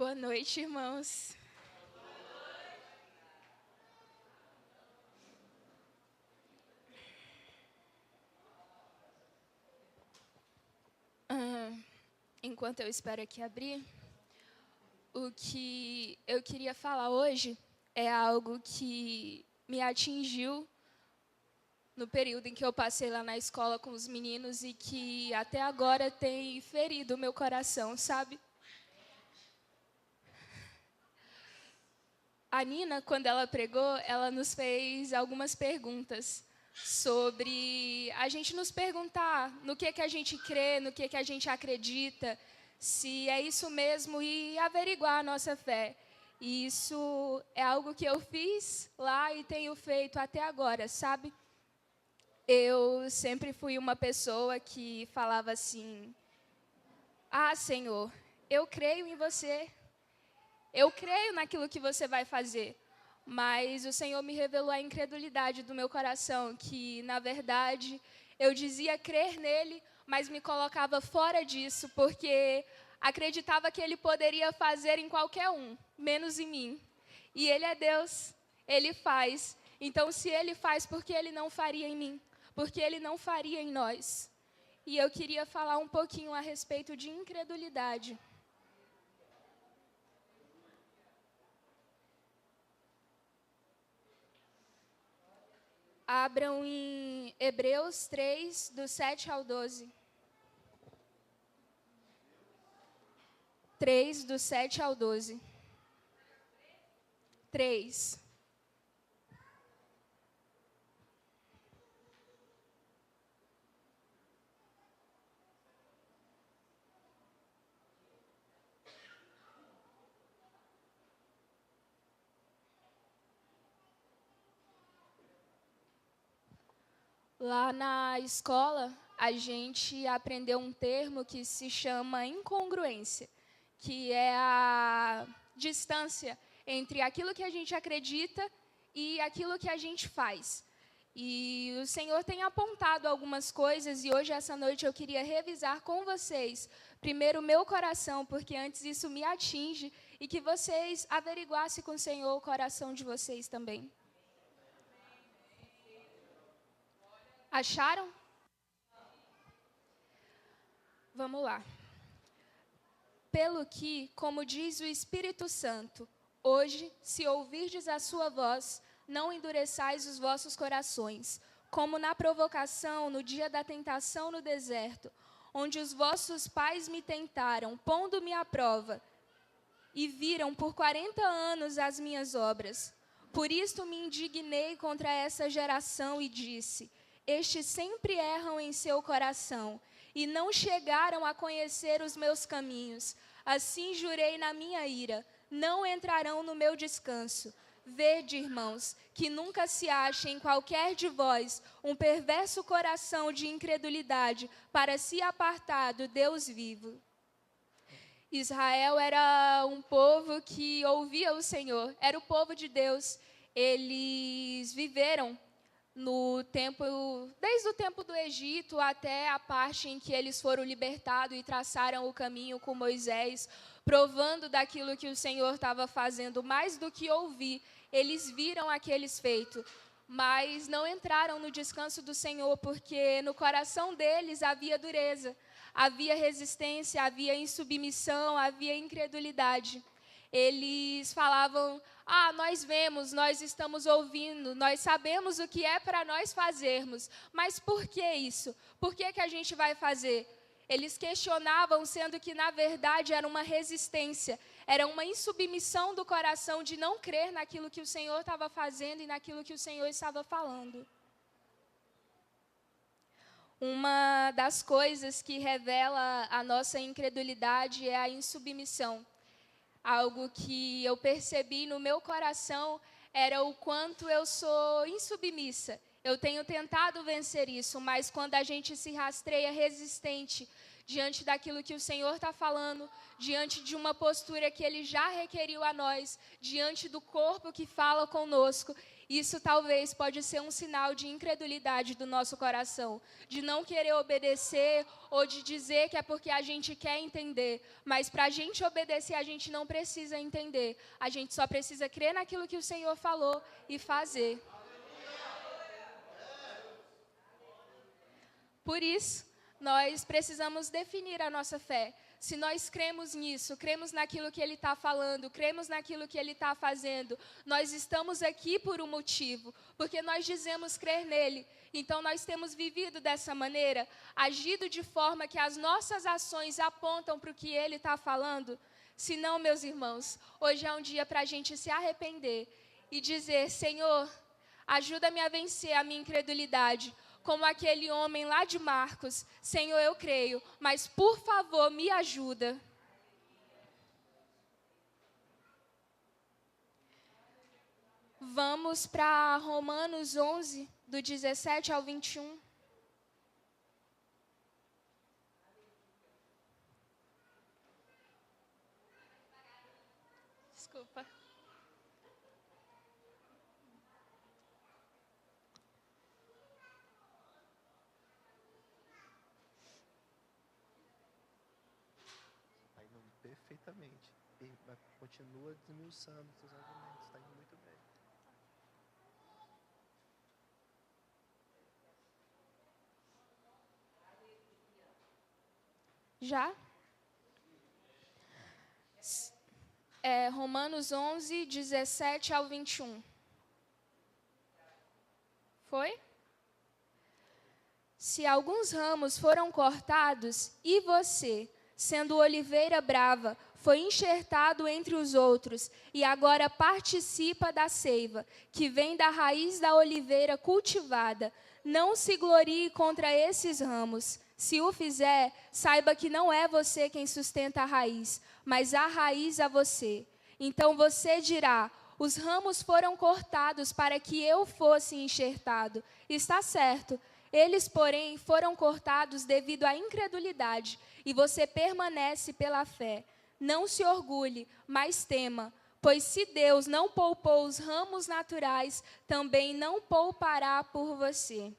Boa noite, irmãos. Enquanto eu espero aqui abrir, o que eu queria falar hoje é algo que me atingiu no período em que eu passei lá na escola com os meninos e que até agora tem ferido o meu coração, sabe? A Nina, quando ela pregou, ela nos fez algumas perguntas sobre a gente nos perguntar no que a gente crê, no que a gente acredita, se é isso mesmo e averiguar a nossa fé. E isso é algo que eu fiz lá e tenho feito até agora, sabe? Eu sempre fui uma pessoa que falava assim: Ah, Senhor, eu creio em você. Eu creio naquilo que você vai fazer, mas o Senhor me revelou a incredulidade do meu coração, que, na verdade, eu dizia crer nele, mas me colocava fora disso, porque acreditava que ele poderia fazer em qualquer um, menos em mim. E ele é Deus, ele faz. Então, se ele faz, por que ele não faria em mim? Porque ele não faria em nós? E eu queria falar um pouquinho a respeito de incredulidade. Abram em Hebreus 3, do 7 ao 12. 3, do 7 ao 12. 3. Lá na escola, a gente aprendeu um termo que se chama incongruência, que é a distância entre aquilo que a gente acredita e aquilo que a gente faz. E o Senhor tem apontado algumas coisas, e hoje, essa noite, eu queria revisar com vocês, primeiro, o meu coração, porque antes isso me atinge, e que vocês averiguassem com o Senhor o coração de vocês também. Acharam? Vamos lá. Pelo que, como diz o Espírito Santo, hoje, se ouvirdes a sua voz, não endureçais os vossos corações, como na provocação, no dia da tentação no deserto, onde os vossos pais me tentaram, pondo-me à prova, e viram por 40 anos as minhas obras. Por isto me indignei contra essa geração e disse: Estes sempre erram em seu coração, e não chegaram a conhecer os meus caminhos. Assim jurei na minha ira: não entrarão no meu descanso. Vede, irmãos, que nunca se ache em qualquer de vós um perverso coração de incredulidade para se apartar do Deus vivo. Israel era um povo que ouvia o Senhor, era o povo de Deus. Eles viveram no tempo, desde o tempo do Egito até a parte em que eles foram libertados e traçaram o caminho com Moisés, provando daquilo que o Senhor estava fazendo. Mais do que ouvir, eles viram aqueles feitos, mas não entraram no descanso do Senhor, porque no coração deles havia dureza, havia resistência, havia insubmissão, havia incredulidade. Eles falavam: nós vemos, nós estamos ouvindo, nós sabemos o que é para nós fazermos, mas por que isso? Por que a gente vai fazer? Eles questionavam, sendo que, na verdade, era uma resistência, era uma insubmissão do coração de não crer naquilo que o Senhor estava fazendo e naquilo que o Senhor estava falando. Uma das coisas que revela a nossa incredulidade é a insubmissão. Algo que eu percebi no meu coração era o quanto eu sou insubmissa. Eu tenho tentado vencer isso, mas quando a gente se rastreia resistente diante daquilo que o Senhor está falando, diante de uma postura que Ele já requeriu a nós, diante do corpo que fala conosco, Isso talvez pode ser um sinal de incredulidade do nosso coração, de não querer obedecer ou de dizer que é porque a gente quer entender. Mas para a gente obedecer, a gente não precisa entender. A gente só precisa crer naquilo que o Senhor falou e fazer. Por isso, nós precisamos definir a nossa fé. Se nós cremos nisso, cremos naquilo que Ele está falando, cremos naquilo que Ele está fazendo, nós estamos aqui por um motivo, porque nós dizemos crer nele. Então, nós temos vivido dessa maneira, agido de forma que as nossas ações apontam para o que Ele está falando. Se não, meus irmãos, hoje é um dia para a gente se arrepender e dizer, Senhor, ajuda-me a vencer a minha incredulidade, como aquele homem lá de Marcos, Senhor, eu creio, mas por favor, me ajuda. Vamos para Romanos 11, do 17 ao 21. Desculpa. Perfeitamente. E continua desmiuçando seus argumentos, está indo muito bem. Já? Romanos 11, 17 ao 21. Foi? Se alguns ramos foram cortados, e você, sendo oliveira brava, foi enxertado entre os outros, e agora participa da seiva, que vem da raiz da oliveira cultivada. Não se glorie contra esses ramos. Se o fizer, saiba que não é você quem sustenta a raiz, mas a raiz a você. Então você dirá, os ramos foram cortados para que eu fosse enxertado. Está certo. Eles, porém, foram cortados devido à incredulidade, e você permanece pela fé. Não se orgulhe, mas tema, pois se Deus não poupou os ramos naturais, também não poupará por você.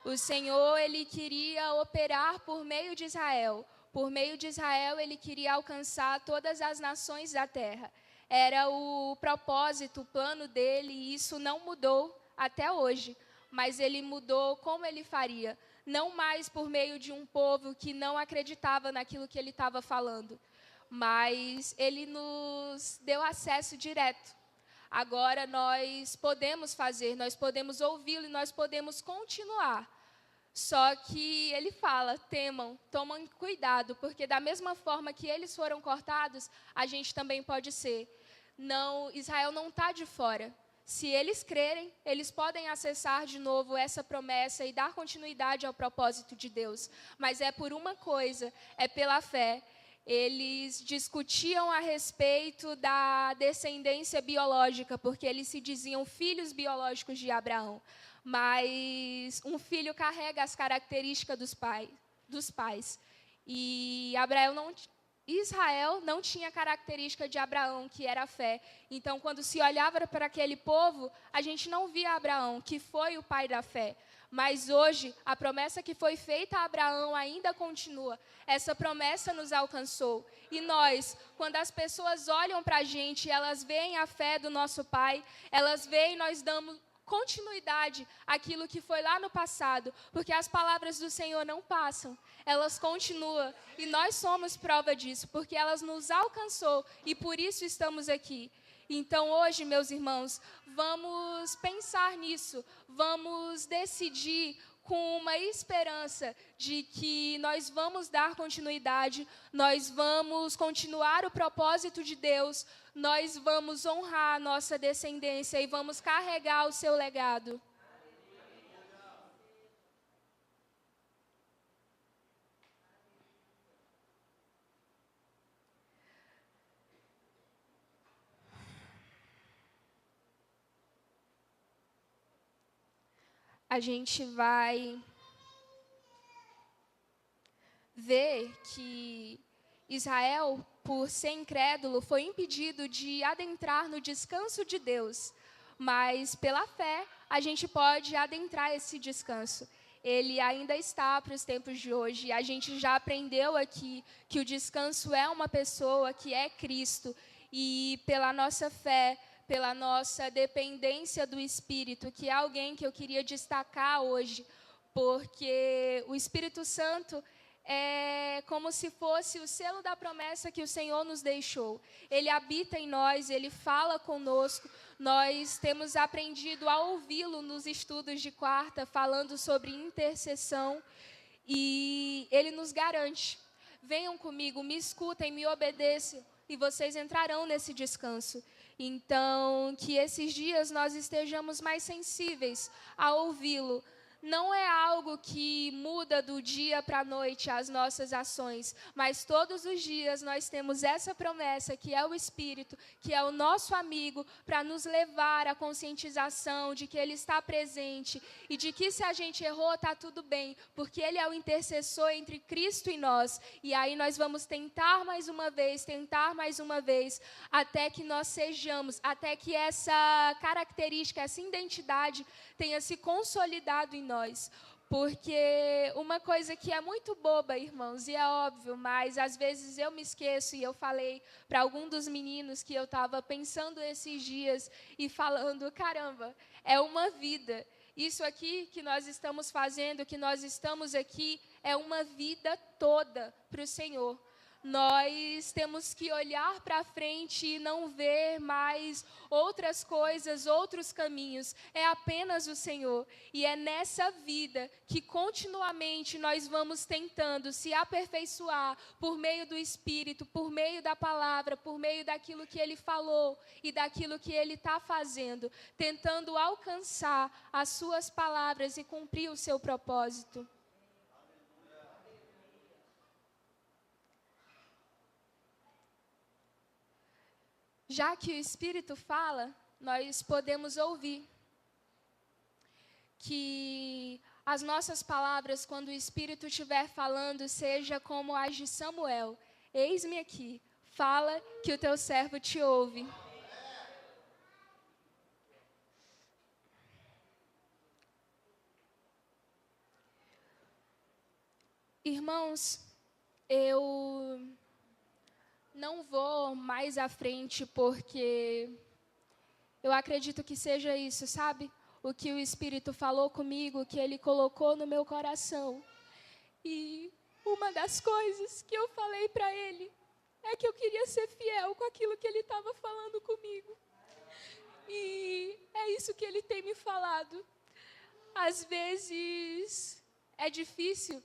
O Senhor, Ele queria operar por meio de Israel. Por meio de Israel, Ele queria alcançar todas as nações da terra. Era o propósito, o plano dele, e isso não mudou até hoje. Mas Ele mudou como Ele faria. Não mais por meio de um povo que não acreditava naquilo que Ele estava falando. Mas Ele nos deu acesso direto. Agora nós podemos fazer, nós podemos ouvi-lo e nós podemos continuar. Só que ele fala, temam, tomem cuidado, porque da mesma forma que eles foram cortados, a gente também pode ser. Não, Israel não está de fora. Se eles crerem, eles podem acessar de novo essa promessa e dar continuidade ao propósito de Deus. Mas é por uma coisa, é pela fé. Eles discutiam a respeito da descendência biológica, porque eles se diziam filhos biológicos de Abraão. Mas um filho carrega as características dos pais. E Israel não tinha característica de Abraão, que era a fé. Então, quando se olhava para aquele povo, a gente não via Abraão, que foi o pai da fé. Mas hoje, a promessa que foi feita a Abraão ainda continua. Essa promessa nos alcançou. E nós, quando as pessoas olham para a gente, elas veem a fé do nosso pai, elas veem, nós damos continuidade àquilo que foi lá no passado, porque as palavras do Senhor não passam, elas continuam, e nós somos prova disso, porque elas nos alcançou, e por isso estamos aqui. Então, hoje, meus irmãos, vamos pensar nisso, vamos decidir com uma esperança de que nós vamos dar continuidade, nós vamos continuar o propósito de Deus, nós vamos honrar a nossa descendência e vamos carregar o seu legado. A gente vai ver que Israel, por ser incrédulo, foi impedido de adentrar no descanso de Deus. mas pela fé a gente pode adentrar esse descanso. Ele ainda está para os tempos de hoje. A gente já aprendeu aqui que o descanso é uma pessoa, que é Cristo. E pela nossa fé, pela nossa dependência do Espírito, que é alguém que eu queria destacar hoje, porque o Espírito Santo é como se fosse o selo da promessa que o Senhor nos deixou. Ele habita em nós, Ele fala conosco. Nós temos aprendido a ouvi-lo nos estudos de quarta, falando sobre intercessão. E Ele nos garante: venham comigo, me escutem, me obedeçam, e vocês entrarão nesse descanso. Então, que esses dias nós estejamos mais sensíveis a ouvi-lo. Não é algo que muda do dia para a noite as nossas ações, mas todos os dias nós temos essa promessa, que é o Espírito, que é o nosso amigo, para nos levar à conscientização de que Ele está presente e de que se a gente errou, está tudo bem, porque Ele é o intercessor entre Cristo e nós. E aí nós vamos tentar mais uma vez, até que nós sejamos, até que essa característica, essa identidade tenha se consolidado em nós. Porque uma coisa que é muito boba, irmãos, e é óbvio, mas às vezes eu me esqueço, e eu falei para algum dos meninos que eu estava pensando esses dias e falando, caramba, é uma vida. Isso aqui que nós estamos fazendo, que nós estamos aqui, é uma vida toda para o Senhor. Nós temos que olhar para frente e não ver mais outras coisas, outros caminhos. É apenas o Senhor. E é nessa vida que continuamente nós vamos tentando se aperfeiçoar por meio do Espírito, por meio da palavra, por meio daquilo que Ele falou e daquilo que Ele está fazendo, tentando alcançar as suas palavras e cumprir o seu propósito. Já que o Espírito fala, nós podemos ouvir. Que as nossas palavras, quando o Espírito estiver falando, seja como as de Samuel. Eis-me aqui, fala que o teu servo te ouve. Irmãos, eu não vou mais à frente porque eu acredito que seja isso, sabe? O que o Espírito falou comigo, o que Ele colocou no meu coração. E uma das coisas que eu falei para Ele é que eu queria ser fiel com aquilo que Ele estava falando comigo. E é isso que Ele tem me falado. Às vezes é difícil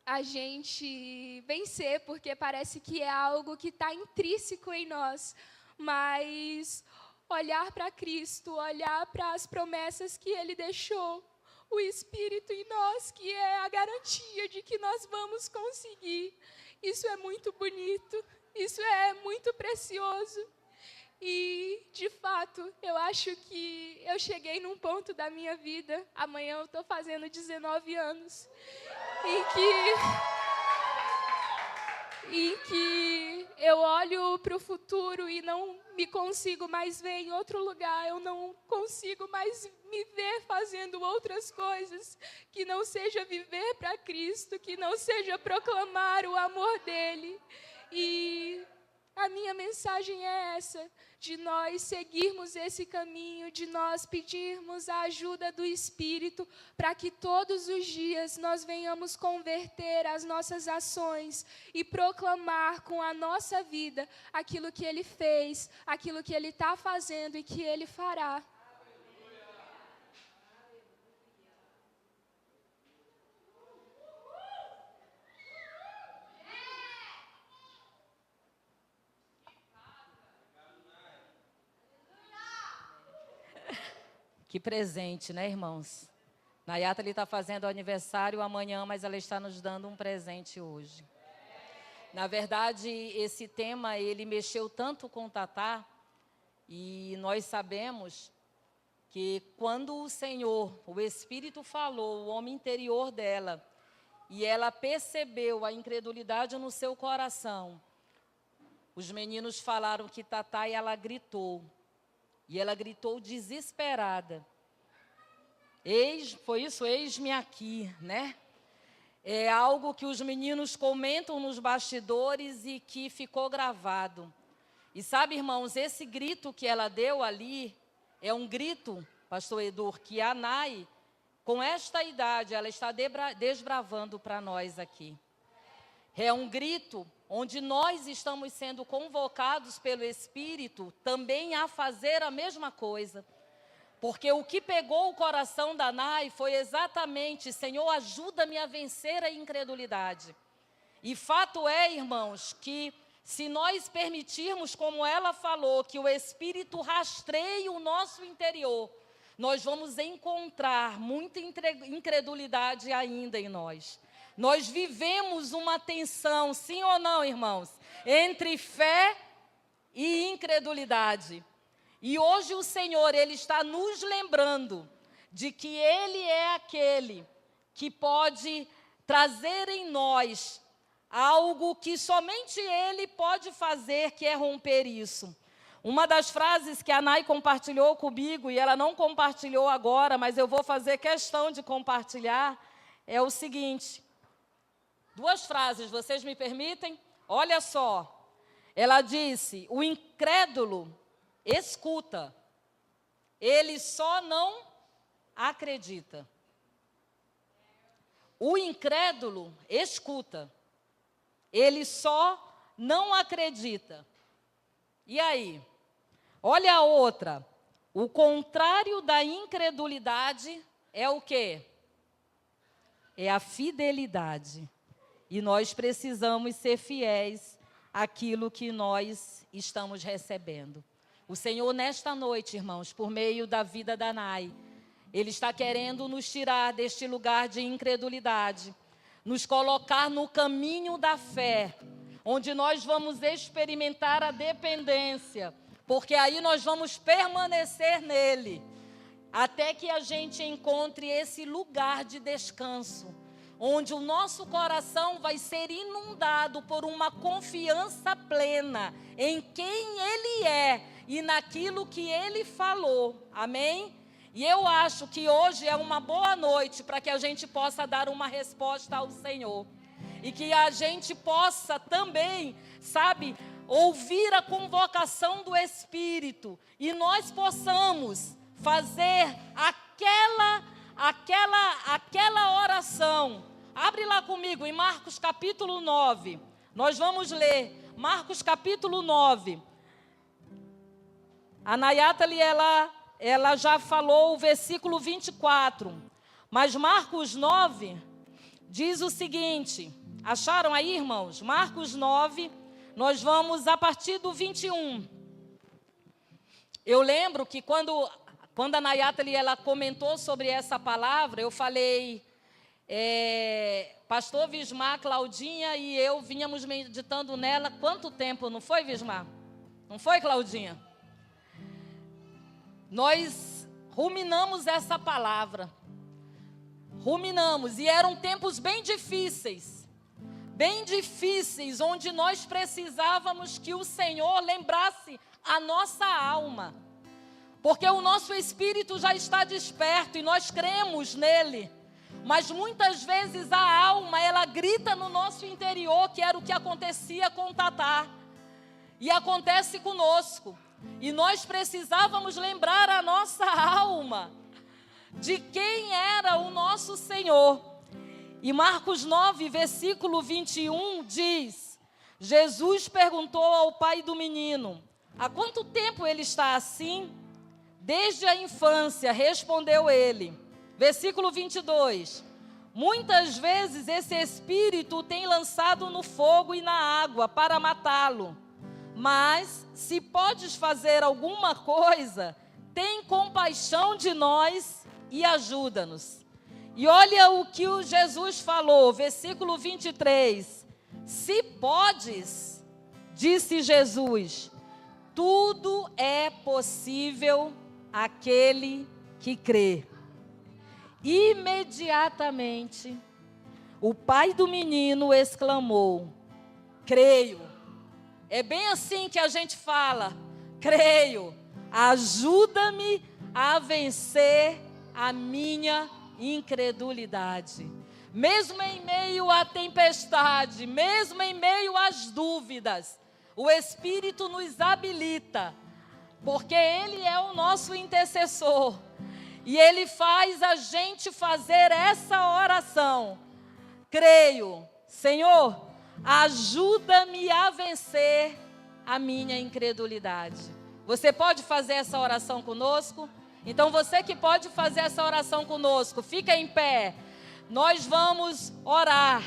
a gente vencer, porque parece que é algo que está intrínseco em nós, mas olhar para Cristo, olhar para as promessas que Ele deixou, o Espírito em nós, que é a garantia de que nós vamos conseguir, isso é muito bonito, isso é muito precioso. E, de fato, eu acho que eu cheguei num ponto da minha vida, amanhã eu estou fazendo 19 anos, em que eu olho para o futuro e não me consigo mais ver em outro lugar, eu não consigo mais me ver fazendo outras coisas, que não seja viver para Cristo, que não seja proclamar o amor dEle. E a minha mensagem é essa, de nós seguirmos esse caminho, de nós pedirmos a ajuda do Espírito, para que todos os dias nós venhamos converter as nossas ações e proclamar com a nossa vida aquilo que Ele fez, aquilo que Ele está fazendo e que Ele fará. Que presente, né, irmãos? Nayata está fazendo aniversário amanhã, mas ela está nos dando um presente hoje. Na verdade, esse tema, ele mexeu tanto com Tatá, e nós sabemos que quando o Senhor, o Espírito falou, o homem interior dela, e ela percebeu a incredulidade no seu coração, os meninos falaram que Tatá, e ela gritou. E ela gritou desesperada. Foi isso, eis-me aqui, né? É algo que os meninos comentam nos bastidores e que ficou gravado. E sabe, irmãos, esse grito que ela deu ali, é um grito, pastor Edu, que a Nai, com esta idade, ela está desbravando para nós aqui. É um grito onde nós estamos sendo convocados pelo Espírito também a fazer a mesma coisa. Porque o que pegou o coração da Nai foi exatamente: Senhor, ajuda-me a vencer a incredulidade. E fato é, irmãos, que se nós permitirmos, como ela falou, que o Espírito rastreie o nosso interior, nós vamos encontrar muita incredulidade ainda em nós. Nós vivemos uma tensão, sim ou não, irmãos, entre fé e incredulidade. E hoje o Senhor, Ele está nos lembrando de que Ele é aquele que pode trazer em nós algo que somente Ele pode fazer, que é romper isso. Uma das frases que a Nai compartilhou comigo, e ela não compartilhou agora, mas eu vou fazer questão de compartilhar, é o seguinte. 2 frases, vocês me permitem? Olha só. Ela disse: o incrédulo escuta, ele só não acredita. O incrédulo escuta, ele só não acredita. E aí? Olha a outra. O contrário da incredulidade é o quê? É a fidelidade. E nós precisamos ser fiéis àquilo que nós estamos recebendo. O Senhor, nesta noite, irmãos, por meio da vida da Nai, Ele está querendo nos tirar deste lugar de incredulidade, nos colocar no caminho da fé, onde nós vamos experimentar a dependência, porque aí nós vamos permanecer nele, até que a gente encontre esse lugar de descanso, onde o nosso coração vai ser inundado por uma confiança plena em quem Ele é e naquilo que Ele falou. Amém? E eu acho que hoje é uma boa noite para que a gente possa dar uma resposta ao Senhor. E que a gente possa também, sabe, ouvir a convocação do Espírito. E nós possamos fazer aquela oração. Abre lá comigo em Marcos capítulo 9. Nós vamos ler Marcos capítulo 9. A Nayatali, ela já falou o versículo 24. Mas Marcos 9 diz o seguinte. Acharam aí, irmãos? Marcos 9, nós vamos a partir do 21. Eu lembro que quando a Nayatali, ela comentou sobre essa palavra, eu falei... Pastor Vismar, Claudinha e eu vínhamos meditando nela quanto tempo, não foi, Vismar? Não foi, Claudinha? Nós ruminamos essa palavra. Ruminamos, e eram tempos bem difíceis, onde nós precisávamos que o Senhor lembrasse a nossa alma. Porque o nosso espírito já está desperto e nós cremos nele. Mas muitas vezes a alma, ela grita no nosso interior, que era o que acontecia com Tatá. E acontece conosco. E nós precisávamos lembrar a nossa alma de quem era o nosso Senhor. E Marcos 9, versículo 21 diz: Jesus perguntou ao pai do menino: há quanto tempo ele está assim? Desde a infância, respondeu ele. Versículo 22. Muitas vezes esse espírito o tem lançado no fogo e na água para matá-lo. Mas, se podes fazer alguma coisa, tem compaixão de nós e ajuda-nos. E olha o que o Jesus falou, versículo 23. Se podes, disse Jesus, tudo é possível àquele que crê. Imediatamente, o pai do menino exclamou: creio. É bem assim que a gente fala, creio. ajuda-me a vencer a minha incredulidade. Mesmo em meio à tempestade, mesmo em meio às dúvidas, o Espírito nos habilita, porque Ele é o nosso intercessor. E Ele faz a gente fazer essa oração. Creio, Senhor, ajuda-me a vencer a minha incredulidade. Você pode fazer essa oração conosco? Então você que pode fazer essa oração conosco, fica em pé. Nós vamos orar.